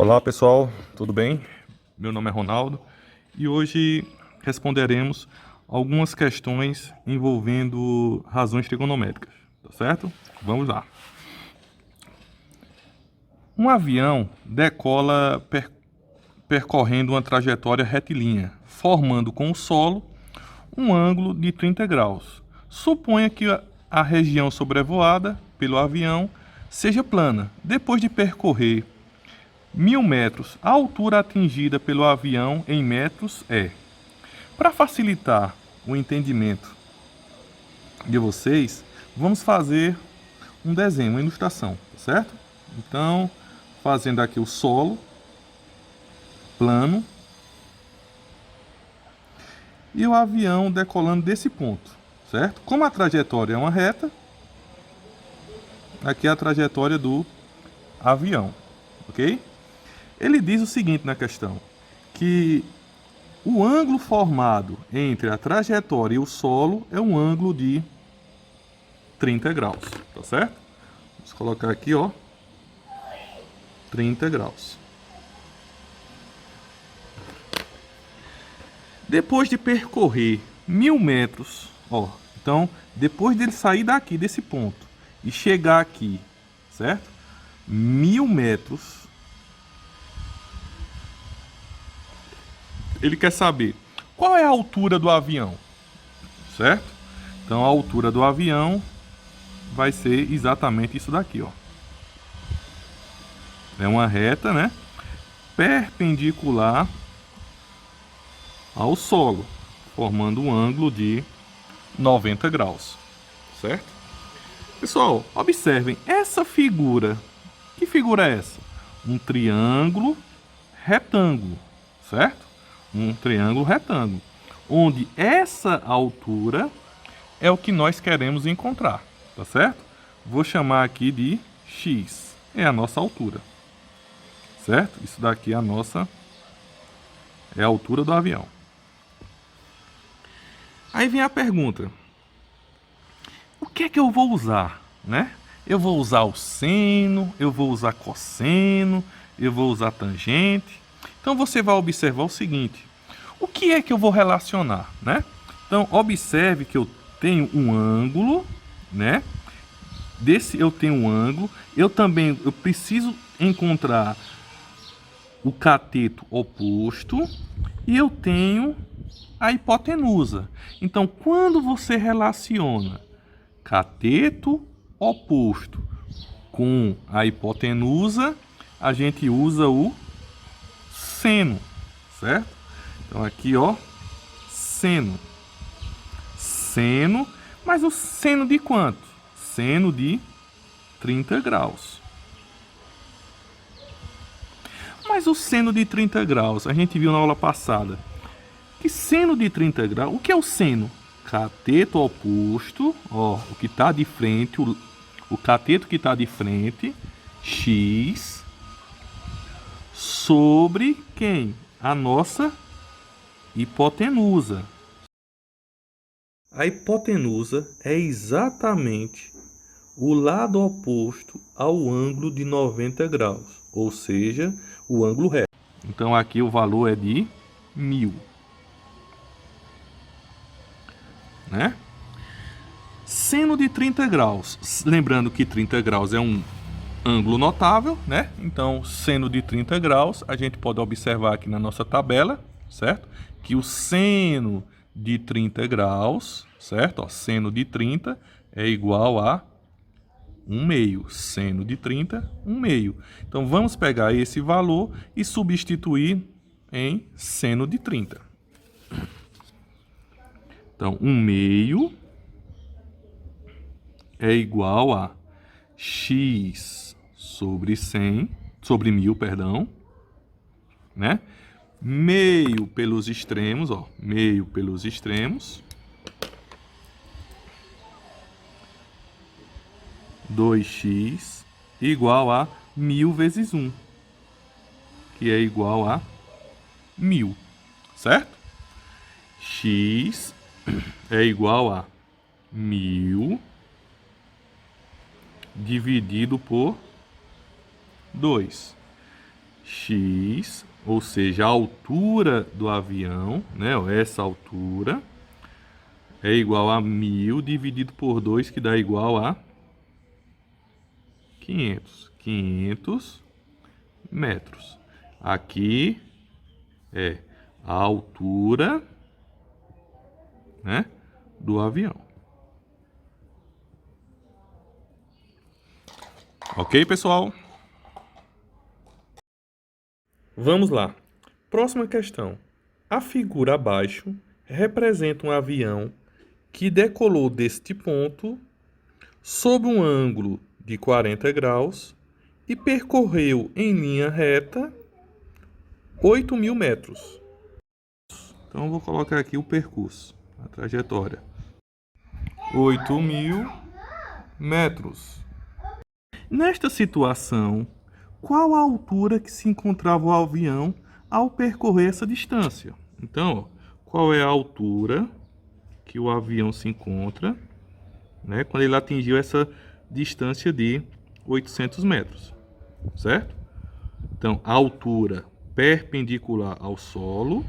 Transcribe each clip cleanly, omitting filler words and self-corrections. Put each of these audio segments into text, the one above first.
Olá pessoal, tudo bem? Meu nome é Ronaldo e hoje responderemos algumas questões envolvendo razões trigonométricas, tá certo? Vamos lá. Um avião decola percorrendo uma trajetória retilínea, formando com o solo um ângulo de 30 graus. Suponha que a região sobrevoada pelo avião seja plana. Depois de percorrer 1000 metros, a altura atingida pelo avião em metros é. Para facilitar o entendimento de vocês, vamos fazer um desenho, uma ilustração, certo? Então, fazendo aqui o solo plano e o avião decolando desse ponto, certo? Como a trajetória é uma reta, aqui é a trajetória do avião, ok? Ele diz o seguinte na questão, que o ângulo formado entre a trajetória e o solo é um ângulo de 30 graus, tá certo? Vamos colocar aqui, ó, 30 graus. Depois de percorrer 1000 metros, ó, então, depois dele sair daqui, desse ponto, e chegar aqui, certo? 1000 metros, ele quer saber qual é a altura do avião, certo? Então, a altura do avião vai ser exatamente isso daqui, ó. É uma reta, né? Perpendicular ao solo, formando um ângulo de 90 graus, certo? Pessoal, observem essa figura. Que figura é essa? Um triângulo retângulo, certo? Um triângulo retângulo, onde essa altura é o que nós queremos encontrar, tá certo? Vou chamar aqui de x, é a nossa altura, certo? Isso daqui é é a altura do avião. Aí vem a pergunta: o que é que eu vou usar, né? Eu vou usar o seno, eu vou usar cosseno, eu vou usar tangente. Então você vai observar o seguinte: o que é que eu vou relacionar, né? Então observe que eu tenho um ângulo, né? Desse eu tenho um ângulo, eu preciso encontrar o cateto oposto e eu tenho a hipotenusa. Então, quando você relaciona cateto oposto com a hipotenusa, a gente usa o seno, certo? Então aqui, ó, seno. Seno, mas o seno de quanto? Seno de 30 graus. Mas o seno de 30 graus, a gente viu na aula passada. Que seno de 30 graus, o que é o seno? Cateto oposto, ó, o que está de frente, o cateto que está de frente, x, sobre quem? A nossa hipotenusa. A hipotenusa é exatamente o lado oposto ao ângulo de 90 graus, ou seja, o ângulo reto. Então aqui o valor é de 1000. Né? Seno de 30 graus. Lembrando que 30 graus é um ângulo notável, né? Então, seno de 30 graus, a gente pode observar aqui na nossa tabela, certo? Que o seno de 30 graus, certo? Ó, seno de 30 é igual a 1/2. Seno de 30, 1/2. Então, vamos pegar esse valor e substituir em seno de 30. Então, 1/2 é igual a x sobre 100, sobre 1000, perdão, né? Meio pelos extremos, ó, meio pelos extremos. 2x igual a 1000 vezes 1, que é igual a 1000, certo? X é igual a 1000 dividido por 2. x, ou seja, a altura do avião, né? Ó, essa altura é igual a 1000 dividido por 2, que dá igual a 500. 500 metros. Aqui é a altura, né, do avião. Ok, pessoal? Vamos lá. Próxima questão. A figura abaixo representa um avião que decolou deste ponto sob um ângulo de 40 graus e percorreu em linha reta 8.000 metros. Então, eu vou colocar aqui o percurso, a trajetória. 8.000 metros. Nesta situação, qual a altura que se encontrava o avião ao percorrer essa distância? Então, ó, qual é a altura que o avião se encontra, né, quando ele atingiu essa distância de 800 metros, certo? Então, a altura perpendicular ao solo,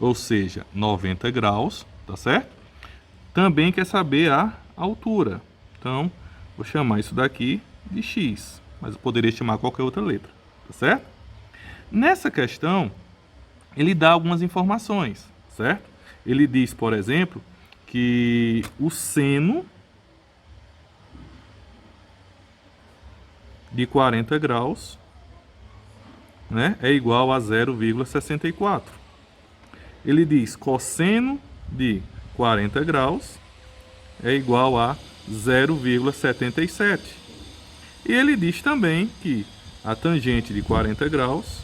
ou seja, 90 graus, tá certo? Também quer saber a altura. Então, vou chamar isso daqui de x, mas eu poderia chamar qualquer outra letra, tá certo? Nessa questão, ele dá algumas informações, certo? Ele diz, por exemplo, que o seno de 40 graus, né, é igual a 0,64. Ele diz cosseno de 40 graus é igual a 0,77. E ele diz também que a tangente de 40 graus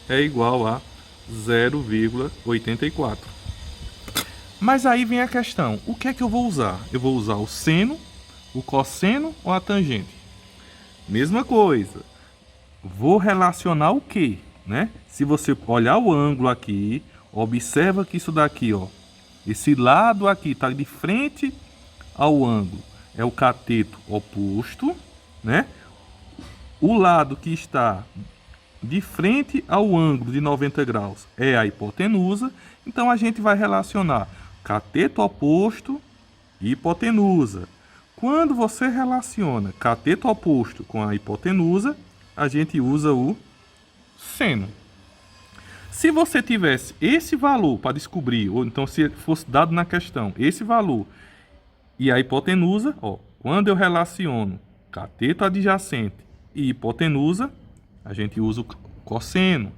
é igual a 0,84. Mas aí vem a questão, o que é que eu vou usar? Eu vou usar o seno, o cosseno ou a tangente? Mesma coisa. Vou relacionar o quê, né? Se você olhar o ângulo aqui, observa que isso daqui, ó, esse lado aqui está de frente ao ângulo, é o cateto oposto, né? O lado que está de frente ao ângulo de 90 graus é a hipotenusa. Então a gente vai relacionar cateto oposto e hipotenusa. Quando você relaciona cateto oposto com a hipotenusa, a gente usa o seno. Se você tivesse esse valor para descobrir, ou então se fosse dado na questão esse valor e a hipotenusa, ó, quando eu relaciono cateto adjacente e hipotenusa, a gente usa o cosseno.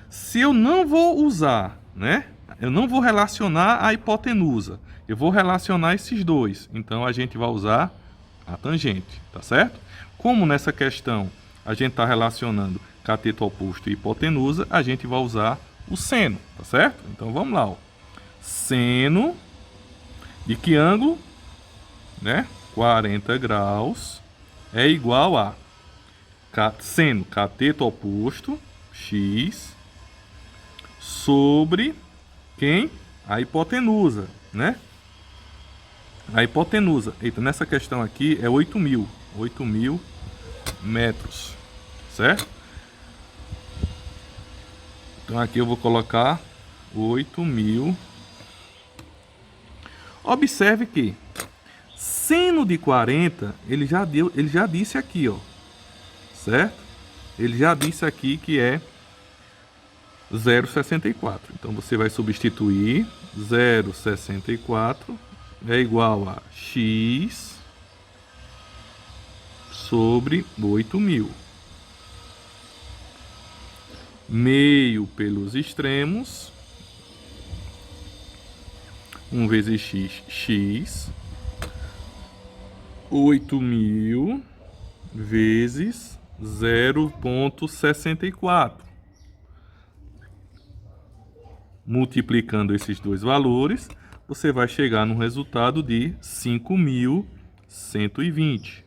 Se eu não vou usar, né? Eu não vou relacionar a hipotenusa, eu vou relacionar esses dois. Então a gente vai usar a tangente, tá certo? Como nessa questão a gente está relacionando cateto oposto e hipotenusa, a gente vai usar o seno, tá certo? Então vamos lá, ó. Seno de que ângulo, né? 40 graus é igual a seno cateto oposto, x, sobre quem? A hipotenusa, né? A hipotenusa. Eita, nessa questão aqui é 8.000 metros, certo? Então aqui eu vou colocar 8.000. Observe que seno de 40, ele já disse aqui, ó, certo? Ele já disse aqui que é 0,64. Então você vai substituir 0,64 é igual a x sobre 8.000. Meio pelos extremos. 1 vezes x, x. 8.000 vezes 0,64. Multiplicando esses dois valores, você vai chegar no resultado de 5.120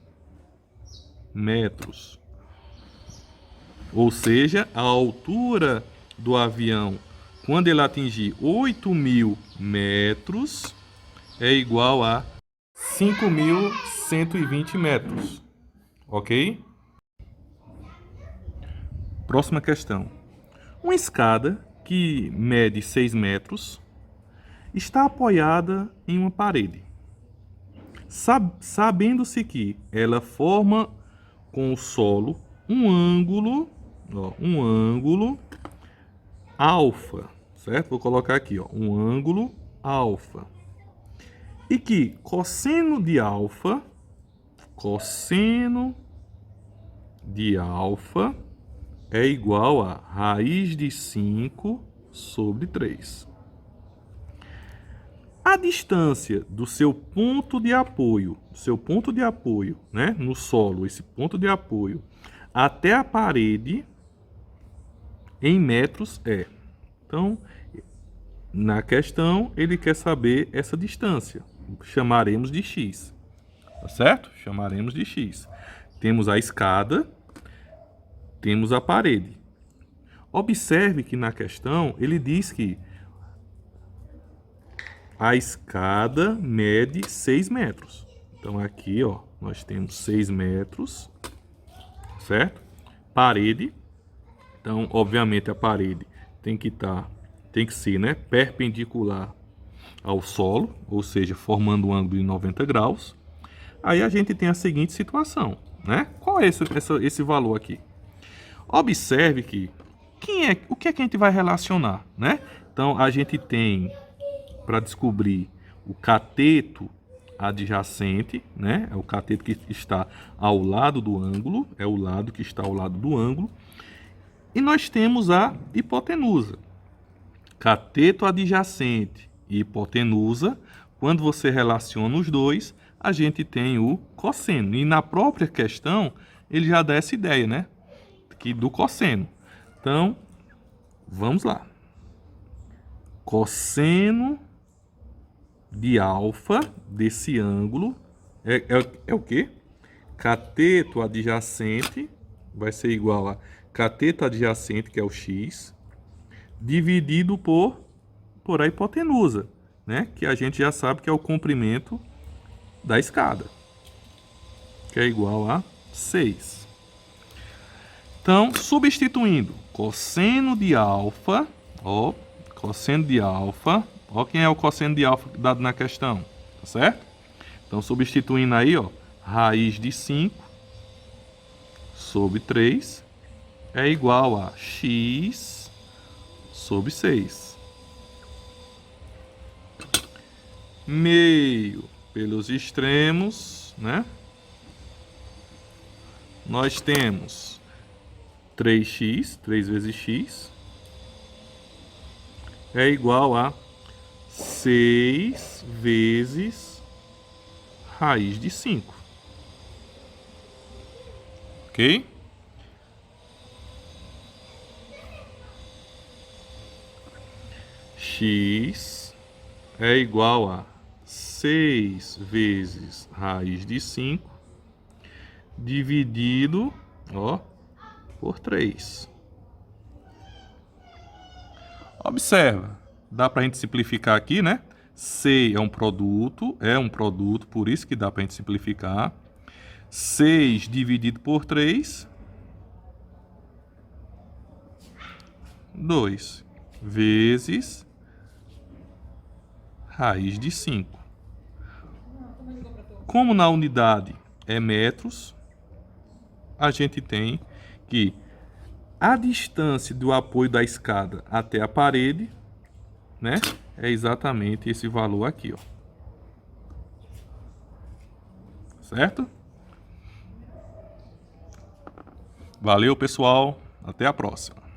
metros. Ou seja, a altura do avião, quando ele atingir 8.000 metros, é igual a 5.120 metros. Ok? Próxima questão. Uma escada que mede 6 metros está apoiada em uma parede. Sabendo-se que ela forma com o solo um ângulo alfa, certo? Vou colocar aqui, um ângulo alfa. E que cosseno de alfa é igual a raiz de 5 sobre 3. A distância do seu ponto de apoio, né, no solo, esse ponto de apoio, até a parede, em metros é. Então, na questão, ele quer saber essa distância. Chamaremos de x. Tá certo? Chamaremos de x. Temos a escada, temos a parede. Observe que na questão, ele diz que a escada mede 6 metros. Então, aqui, nós temos 6 metros, certo? Parede. Então, obviamente, a parede tem que ser, né, perpendicular ao solo, ou seja, formando um ângulo de 90 graus. Aí a gente tem a seguinte situação, né? Qual é esse valor aqui? Observe que o que é que a gente vai relacionar, né? Então, a gente tem, para descobrir, o cateto adjacente, né? É o cateto que está ao lado do ângulo, é o lado que está ao lado do ângulo. E nós temos a hipotenusa. Cateto adjacente e hipotenusa, quando você relaciona os dois, a gente tem o cosseno. E na própria questão, ele já dá essa ideia, né? Aqui do cosseno. Então, vamos lá. Cosseno de alfa desse ângulo é o quê? Cateto adjacente vai ser igual a cateto adjacente, que é o x, dividido por a hipotenusa, né? Que a gente já sabe que é o comprimento da escada, que é igual a 6. Então, substituindo cosseno de alfa, cosseno de alfa, quem é o cosseno de alfa dado na questão, tá certo? Então, substituindo aí, raiz de 5 sobre 3 é igual a x sobre 6. Meio pelos extremos, né? Nós temos 3x, 3 vezes x, é igual a 6 vezes raiz de 5. Ok? X é igual a 6 vezes raiz de 5 dividido, por 3. Observa, dá para a gente simplificar aqui, né? C é um produto, por isso que dá para a gente simplificar. 6 dividido por 3, 2 vezes raiz de 5. Como na unidade é metros, a gente tem que a distância do apoio da escada até a parede, né, é exatamente esse valor aqui, certo? Valeu, pessoal. Até a próxima.